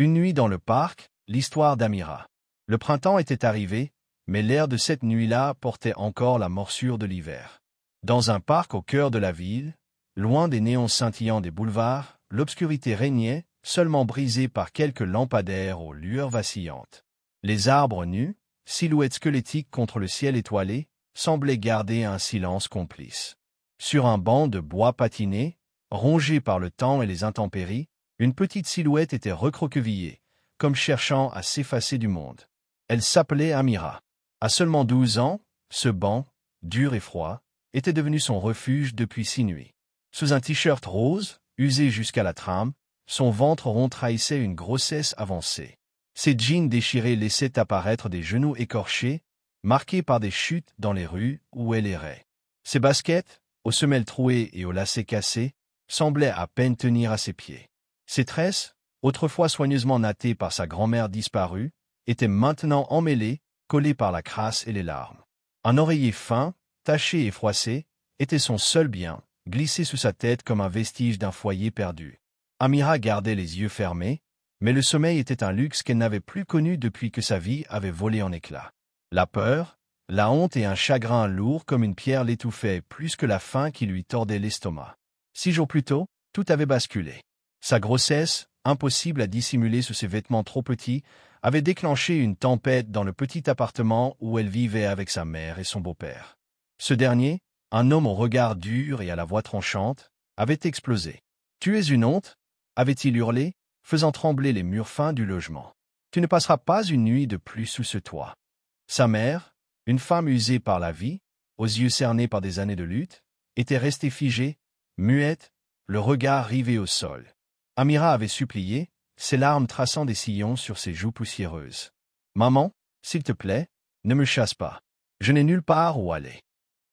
Une nuit dans le parc, l'histoire d'Amira. Le printemps était arrivé, mais l'air de cette nuit-là portait encore la morsure de l'hiver. Dans un parc au cœur de la ville, loin des néons scintillants des boulevards, l'obscurité régnait, seulement brisée par quelques lampadaires aux lueurs vacillantes. Les arbres nus, silhouettes squelettiques contre le ciel étoilé, semblaient garder un silence complice. Sur un banc de bois patiné, rongé par le temps et les intempéries, une petite silhouette était recroquevillée, comme cherchant à s'effacer du monde. Elle s'appelait Amira. À seulement 12 ans, ce banc, dur et froid, était devenu son refuge depuis 6 nuits. Sous un t-shirt rose, usé jusqu'à la trame, son ventre rond trahissait une grossesse avancée. Ses jeans déchirés laissaient apparaître des genoux écorchés, marqués par des chutes dans les rues où elle errait. Ses baskets, aux semelles trouées et aux lacets cassés, semblaient à peine tenir à ses pieds. Ses tresses, autrefois soigneusement nattées par sa grand-mère disparue, étaient maintenant emmêlées, collées par la crasse et les larmes. Un oreiller fin, taché et froissé, était son seul bien, glissé sous sa tête comme un vestige d'un foyer perdu. Amira gardait les yeux fermés, mais le sommeil était un luxe qu'elle n'avait plus connu depuis que sa vie avait volé en éclats. La peur, la honte et un chagrin lourd comme une pierre l'étouffaient plus que la faim qui lui tordait l'estomac. 6 jours plus tôt, tout avait basculé. Sa grossesse, impossible à dissimuler sous ses vêtements trop petits, avait déclenché une tempête dans le petit appartement où elle vivait avec sa mère et son beau-père. Ce dernier, un homme au regard dur et à la voix tranchante, avait explosé. « Tu es une honte » avait-il hurlé, faisant trembler les murs fins du logement. « Tu ne passeras pas une nuit de plus sous ce toit. » Sa mère, une femme usée par la vie, aux yeux cernés par des années de lutte, était restée figée, muette, le regard rivé au sol. Amira avait supplié, ses larmes traçant des sillons sur ses joues poussiéreuses. « Maman, s'il te plaît, ne me chasse pas. Je n'ai nulle part où aller. »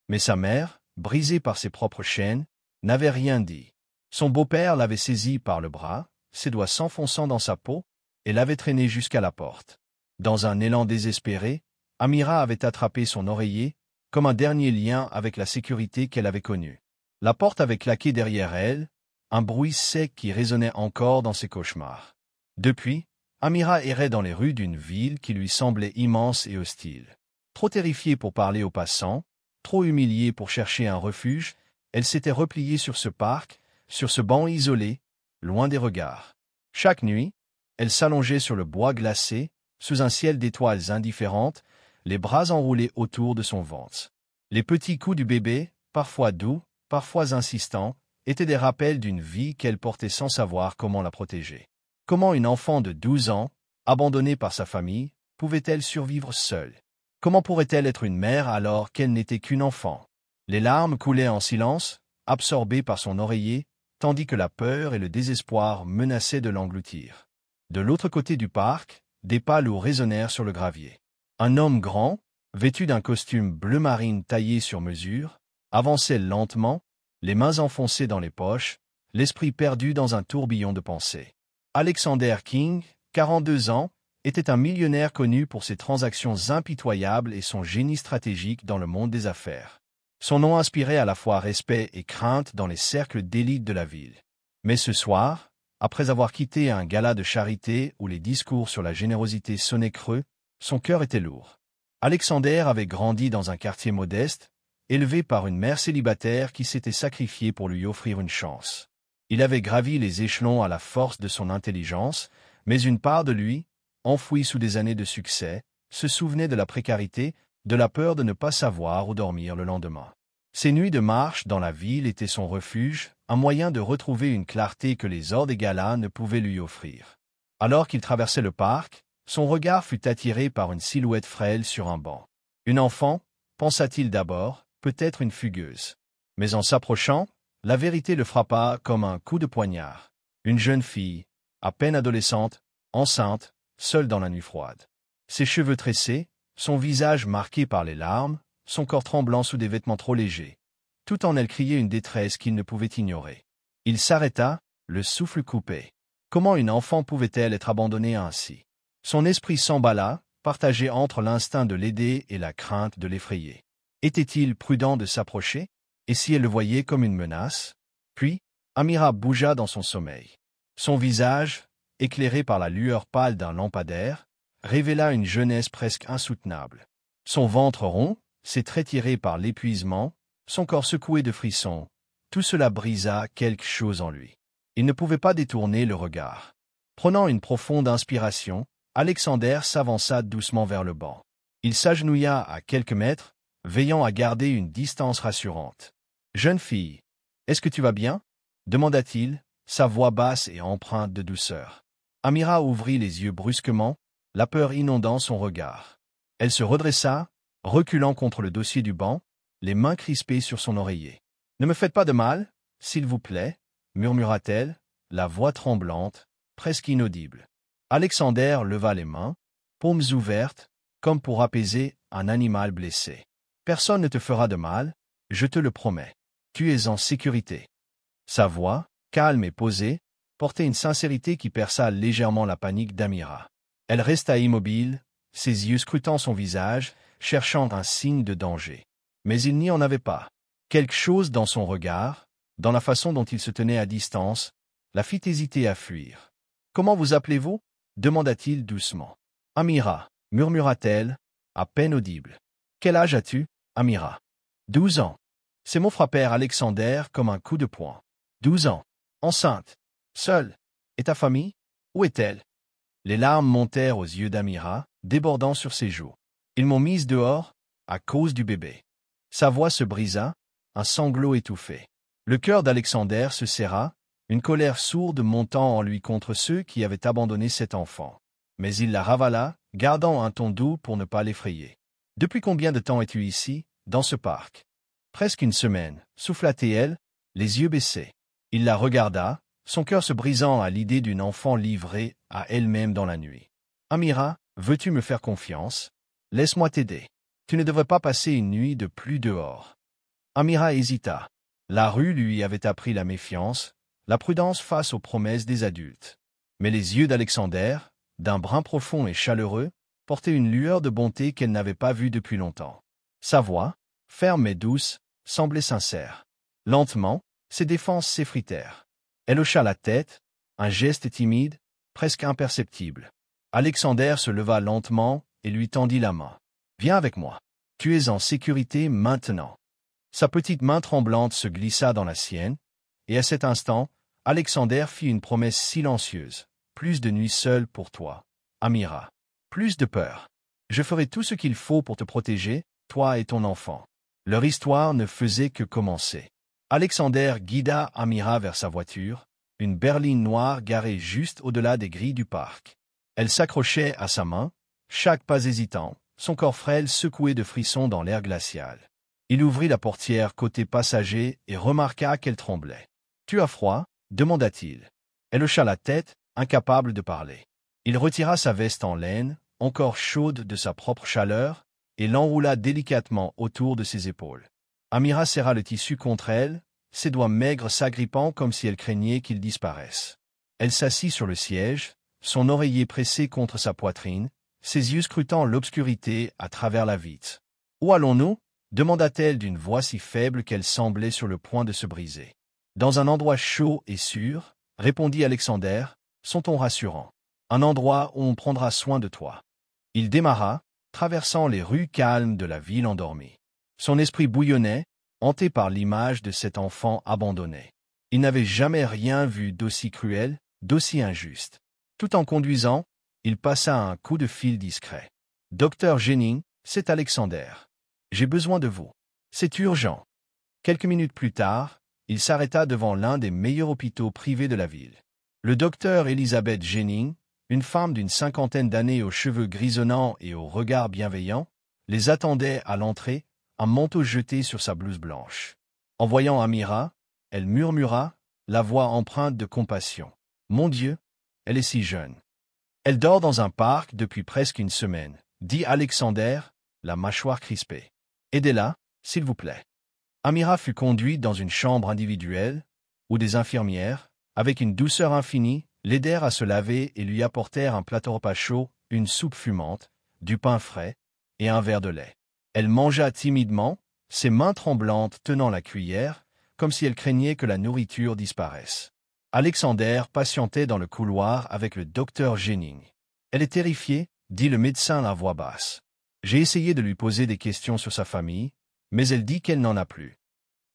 Mais sa mère, brisée par ses propres chaînes, n'avait rien dit. Son beau-père l'avait saisie par le bras, ses doigts s'enfonçant dans sa peau, et l'avait traînée jusqu'à la porte. Dans un élan désespéré, Amira avait attrapé son oreiller, comme un dernier lien avec la sécurité qu'elle avait connue. La porte avait claqué derrière elle, un bruit sec qui résonnait encore dans ses cauchemars. Depuis, Amira errait dans les rues d'une ville qui lui semblait immense et hostile. Trop terrifiée pour parler aux passants, trop humiliée pour chercher un refuge, elle s'était repliée sur ce parc, sur ce banc isolé, loin des regards. Chaque nuit, elle s'allongeait sur le bois glacé, sous un ciel d'étoiles indifférentes, les bras enroulés autour de son ventre. Les petits coups du bébé, parfois doux, parfois insistants, étaient des rappels d'une vie qu'elle portait sans savoir comment la protéger. Comment une enfant de 12 ans, abandonnée par sa famille, pouvait-elle survivre seule? Comment pourrait-elle être une mère alors qu'elle n'était qu'une enfant? Les larmes coulaient en silence, absorbées par son oreiller, tandis que la peur et le désespoir menaçaient de l'engloutir. De l'autre côté du parc, des pas lourds résonnèrent sur le gravier. Un homme grand, vêtu d'un costume bleu marine taillé sur mesure, avançait lentement, les mains enfoncées dans les poches, l'esprit perdu dans un tourbillon de pensées. Alexander King, 42 ans, était un millionnaire connu pour ses transactions impitoyables et son génie stratégique dans le monde des affaires. Son nom inspirait à la fois respect et crainte dans les cercles d'élite de la ville. Mais ce soir, après avoir quitté un gala de charité où les discours sur la générosité sonnaient creux, son cœur était lourd. Alexander avait grandi dans un quartier modeste, élevé par une mère célibataire qui s'était sacrifiée pour lui offrir une chance. Il avait gravi les échelons à la force de son intelligence, mais une part de lui, enfouie sous des années de succès, se souvenait de la précarité, de la peur de ne pas savoir où dormir le lendemain. Ses nuits de marche dans la ville étaient son refuge, un moyen de retrouver une clarté que les heures des galas ne pouvaient lui offrir. Alors qu'il traversait le parc, son regard fut attiré par une silhouette frêle sur un banc. Une enfant, pensa-t-il d'abord, peut-être une fugueuse. Mais en s'approchant, la vérité le frappa comme un coup de poignard. Une jeune fille, à peine adolescente, enceinte, seule dans la nuit froide. Ses cheveux tressés, son visage marqué par les larmes, son corps tremblant sous des vêtements trop légers. Tout en elle criait une détresse qu'il ne pouvait ignorer. Il s'arrêta, le souffle coupé. Comment une enfant pouvait-elle être abandonnée ainsi? Son esprit s'emballa, partagé entre l'instinct de l'aider et la crainte de l'effrayer. Était-il prudent de s'approcher? Et si elle le voyait comme une menace? Puis, Amira bougea dans son sommeil. Son visage, éclairée par la lueur pâle d'un lampadaire, révéla une jeunesse presque insoutenable. Son ventre rond, ses traits tirés par l'épuisement, son corps secoué de frissons, tout cela brisa quelque chose en lui. Il ne pouvait pas détourner le regard. Prenant une profonde inspiration, Alexander s'avança doucement vers le banc. Il s'agenouilla à quelques mètres, veillant à garder une distance rassurante. « Jeune fille, est-ce que tu vas bien ?» demanda-t-il, sa voix basse et empreinte de douceur. Amira ouvrit les yeux brusquement, la peur inondant son regard. Elle se redressa, reculant contre le dossier du banc, les mains crispées sur son oreiller. « Ne me faites pas de mal, s'il vous plaît, » murmura-t-elle, la voix tremblante, presque inaudible. Alexander leva les mains, paumes ouvertes, comme pour apaiser un animal blessé. « Personne ne te fera de mal, je te le promets. Tu es en sécurité. » Sa voix, calme et posée, portait une sincérité qui perça légèrement la panique d'Amira. Elle resta immobile, ses yeux scrutant son visage, cherchant un signe de danger. Mais il n'y en avait pas. Quelque chose dans son regard, dans la façon dont il se tenait à distance, la fit hésiter à fuir. « Comment vous appelez-vous » demanda-t-il doucement. « Amira » murmura-t-elle, à peine audible. « Quel âge as-tu, Amira ?»« 12 ans. » Ces mots frappèrent Alexander comme un coup de poing. 12 ans. Enceinte. Seule. Et ta famille? Où est-elle? Les larmes montèrent aux yeux d'Amira, débordant sur ses joues. Ils m'ont mise dehors, à cause du bébé. Sa voix se brisa, un sanglot étouffé. Le cœur d'Alexander se serra, une colère sourde montant en lui contre ceux qui avaient abandonné cet enfant. Mais il la ravala, gardant un ton doux pour ne pas l'effrayer. « Depuis combien de temps es-tu ici, dans ce parc ?»« Presque une semaine, » souffla-t-elle, les yeux baissés. Il la regarda, son cœur se brisant à l'idée d'une enfant livrée à elle-même dans la nuit. « Amira, veux-tu me faire confiance? Laisse-moi t'aider. Tu ne devrais pas passer une nuit de plus dehors. » Amira hésita. La rue lui avait appris la méfiance, la prudence face aux promesses des adultes. Mais les yeux d'Alexander, d'un brun profond et chaleureux, portaient une lueur de bonté qu'elle n'avait pas vue depuis longtemps. Sa voix, ferme et douce, semblait sincère. Lentement, ses défenses s'effritèrent. Elle hocha la tête, un geste timide, presque imperceptible. Alexander se leva lentement et lui tendit la main. « Viens avec moi. Tu es en sécurité maintenant. » Sa petite main tremblante se glissa dans la sienne, et à cet instant, Alexander fit une promesse silencieuse. « Plus de nuits seule pour toi, Amira. Plus de peur. Je ferai tout ce qu'il faut pour te protéger, toi et ton enfant. » Leur histoire ne faisait que commencer. Alexander guida Amira vers sa voiture, une berline noire garée juste au-delà des grilles du parc. Elle s'accrochait à sa main, chaque pas hésitant, son corps frêle secoué de frissons dans l'air glacial. Il ouvrit la portière côté passager et remarqua qu'elle tremblait. « Tu as froid ?» demanda-t-il. Elle hocha la tête, incapable de parler. Il retira sa veste en laine, encore chaude de sa propre chaleur, et l'enroula délicatement autour de ses épaules. Amira serra le tissu contre elle, ses doigts maigres s'agrippant comme si elle craignait qu'il disparaisse. Elle s'assit sur le siège, son oreiller pressé contre sa poitrine, ses yeux scrutant l'obscurité à travers la vitre. « Où allons-nous » demanda-t-elle d'une voix si faible qu'elle semblait sur le point de se briser. « Dans un endroit chaud et sûr, » répondit Alexander, son ton rassurant. « Un endroit où on prendra soin de toi. » Il démarra, traversant les rues calmes de la ville endormie. Son esprit bouillonnait, hanté par l'image de cet enfant abandonné. Il n'avait jamais rien vu d'aussi cruel, d'aussi injuste. Tout en conduisant, il passa un coup de fil discret. « Docteur Jennings, c'est Alexander. J'ai besoin de vous. C'est urgent. » Quelques minutes plus tard, il s'arrêta devant l'un des meilleurs hôpitaux privés de la ville. Le docteur Elizabeth Jennings, une femme d'une cinquantaine d'années aux cheveux grisonnants et au regard bienveillant, les attendait à l'entrée, un manteau jeté sur sa blouse blanche. En voyant Amira, elle murmura, la voix empreinte de compassion. « Mon Dieu, elle est si jeune. »« Elle dort dans un parc depuis presque une semaine, » dit Alexander, la mâchoire crispée. « Aidez-la, s'il vous plaît. » Amira fut conduite dans une chambre individuelle, où des infirmières, avec une douceur infinie, l'aidèrent à se laver et lui apportèrent un plateau repas chaud, une soupe fumante, du pain frais et un verre de lait. Elle mangea timidement, ses mains tremblantes tenant la cuillère, comme si elle craignait que la nourriture disparaisse. Alexander patientait dans le couloir avec le docteur Jennings. Elle est terrifiée, dit le médecin à voix basse. J'ai essayé de lui poser des questions sur sa famille, mais elle dit qu'elle n'en a plus.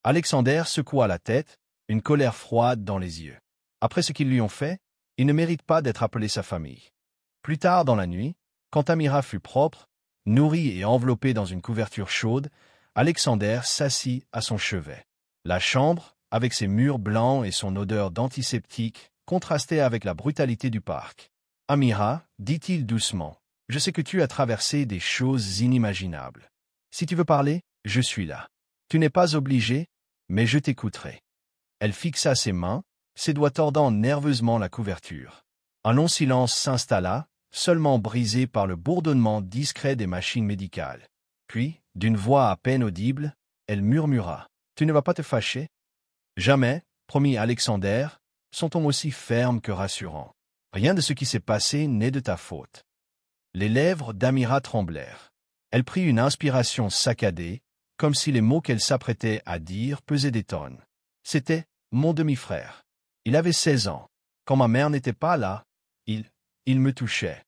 Alexander secoua la tête, une colère froide dans les yeux. Après ce qu'ils lui ont fait, il ne mérite pas d'être appelé sa famille. Plus tard dans la nuit, quand Amira fut propre, nourrie et enveloppée dans une couverture chaude, Alexander s'assit à son chevet. La chambre, avec ses murs blancs et son odeur d'antiseptique, contrastait avec la brutalité du parc. « Amira, dit-il doucement, je sais que tu as traversé des choses inimaginables. Si tu veux parler, je suis là. Tu n'es pas obligé, mais je t'écouterai. » Elle fixa ses mains, ses doigts tordant nerveusement la couverture. Un long silence s'installa, seulement brisé par le bourdonnement discret des machines médicales. Puis, d'une voix à peine audible, elle murmura. « Tu ne vas pas te fâcher ?»« Jamais, promit Alexander, son ton aussi ferme que rassurant. Rien de ce qui s'est passé n'est de ta faute. » Les lèvres d'Amira tremblèrent. Elle prit une inspiration saccadée, comme si les mots qu'elle s'apprêtait à dire pesaient des tonnes. C'était mon demi-frère. Il avait 16 ans. Quand ma mère n'était pas là, il me touchait.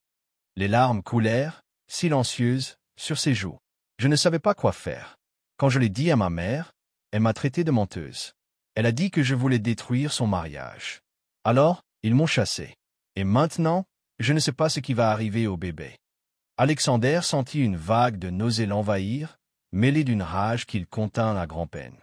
Les larmes coulèrent, silencieuses, sur ses joues. Je ne savais pas quoi faire. Quand je l'ai dit à ma mère, elle m'a traité de menteuse. Elle a dit que je voulais détruire son mariage. Alors, ils m'ont chassé. Et maintenant, je ne sais pas ce qui va arriver au bébé. Alexander sentit une vague de nausée l'envahir, mêlée d'une rage qu'il contint à grand-peine.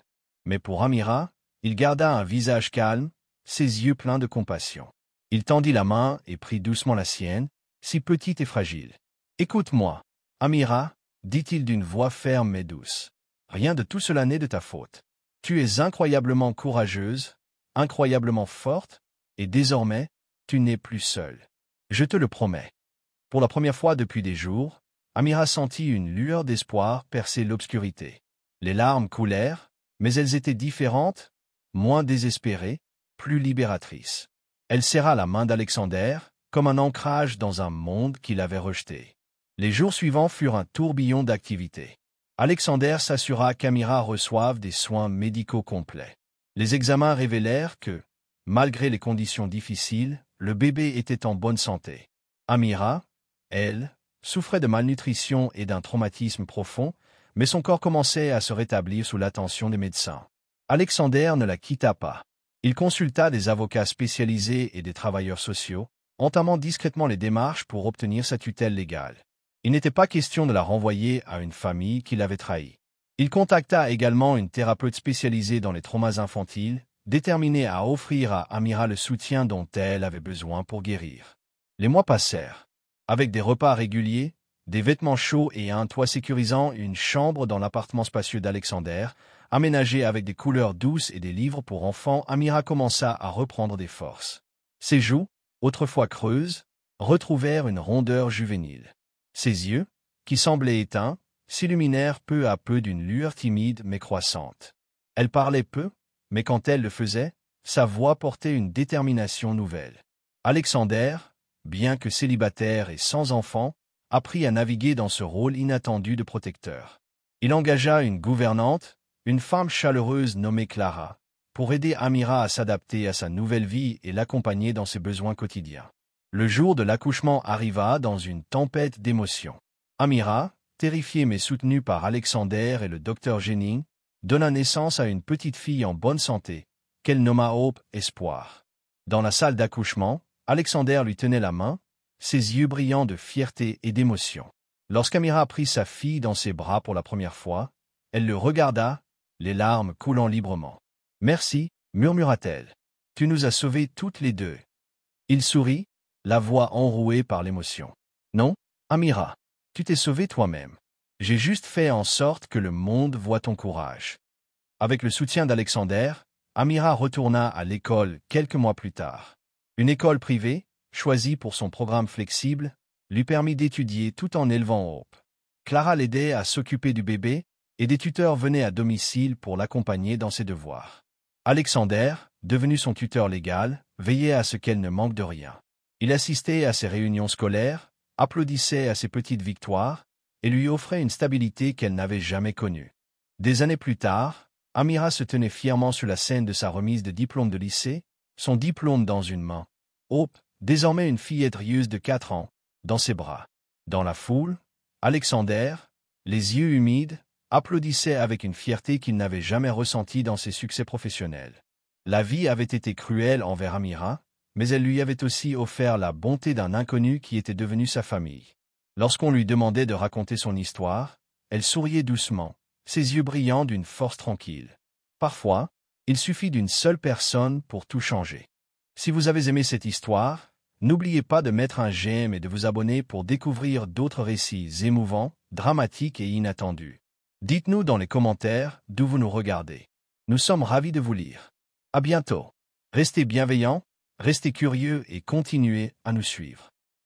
Mais pour Amira, il garda un visage calme, ses yeux pleins de compassion. Il tendit la main et prit doucement la sienne, si petite et fragile. « Écoute-moi, Amira, dit-il d'une voix ferme et douce. Rien de tout cela n'est de ta faute. Tu es incroyablement courageuse, incroyablement forte, et désormais, tu n'es plus seule. Je te le promets. » Pour la première fois depuis des jours, Amira sentit une lueur d'espoir percer l'obscurité. Les larmes coulèrent, mais elles étaient différentes, moins désespérées, plus libératrices. Elle serra la main d'Alexander, comme un ancrage dans un monde qu'il avait rejeté. Les jours suivants furent un tourbillon d'activités. Alexander s'assura qu'Amira reçoive des soins médicaux complets. Les examens révélèrent que, malgré les conditions difficiles, le bébé était en bonne santé. Amira, elle, souffrait de malnutrition et d'un traumatisme profond, mais son corps commençait à se rétablir sous l'attention des médecins. Alexander ne la quitta pas. Il consulta des avocats spécialisés et des travailleurs sociaux, entamant discrètement les démarches pour obtenir sa tutelle légale. Il n'était pas question de la renvoyer à une famille qui l'avait trahi. Il contacta également une thérapeute spécialisée dans les traumas infantiles, déterminée à offrir à Amira le soutien dont elle avait besoin pour guérir. Les mois passèrent. Avec des repas réguliers, des vêtements chauds et un toit sécurisant, une chambre dans l'appartement spacieux d'Alexander, aménagé avec des couleurs douces et des livres pour enfants, Amira commença à reprendre des forces. Ses joues, autrefois creuses, retrouvèrent une rondeur juvénile. Ses yeux, qui semblaient éteints, s'illuminèrent peu à peu d'une lueur timide mais croissante. Elle parlait peu, mais quand elle le faisait, sa voix portait une détermination nouvelle. Alexander, bien que célibataire et sans enfant, apprit à naviguer dans ce rôle inattendu de protecteur. Il engagea une gouvernante, une femme chaleureuse nommée Clara, pour aider Amira à s'adapter à sa nouvelle vie et l'accompagner dans ses besoins quotidiens. Le jour de l'accouchement arriva dans une tempête d'émotions. Amira, terrifiée mais soutenue par Alexander et le docteur Jennings, donna naissance à une petite fille en bonne santé, qu'elle nomma Hope Espoir. Dans la salle d'accouchement, Alexander lui tenait la main, ses yeux brillants de fierté et d'émotion. Lorsqu'Amira prit sa fille dans ses bras pour la première fois, elle le regarda, les larmes coulant librement. « Merci, murmura-t-elle. Tu nous as sauvés toutes les deux. » Il sourit, la voix enrouée par l'émotion. « Non, Amira, tu t'es sauvée toi-même. J'ai juste fait en sorte que le monde voie ton courage. » Avec le soutien d'Alexander, Amira retourna à l'école quelques mois plus tard. Une école privée, choisie pour son programme flexible, lui permit d'étudier tout en élevant Hope. Clara l'aidait à s'occuper du bébé, et des tuteurs venaient à domicile pour l'accompagner dans ses devoirs. Alexander, devenu son tuteur légal, veillait à ce qu'elle ne manque de rien. Il assistait à ses réunions scolaires, applaudissait à ses petites victoires, et lui offrait une stabilité qu'elle n'avait jamais connue. Des années plus tard, Amira se tenait fièrement sur la scène de sa remise de diplôme de lycée, son diplôme dans une main. Hope, désormais une fillette rieuse de 4 ans, dans ses bras. Dans la foule, Alexander, les yeux humides, applaudissait avec une fierté qu'il n'avait jamais ressentie dans ses succès professionnels. La vie avait été cruelle envers Amira, mais elle lui avait aussi offert la bonté d'un inconnu qui était devenu sa famille. Lorsqu'on lui demandait de raconter son histoire, elle souriait doucement, ses yeux brillants d'une force tranquille. Parfois, il suffit d'une seule personne pour tout changer. Si vous avez aimé cette histoire, n'oubliez pas de mettre un j'aime et de vous abonner pour découvrir d'autres récits émouvants, dramatiques et inattendus. Dites-nous dans les commentaires d'où vous nous regardez. Nous sommes ravis de vous lire. À bientôt. Restez bienveillants, restez curieux et continuez à nous suivre.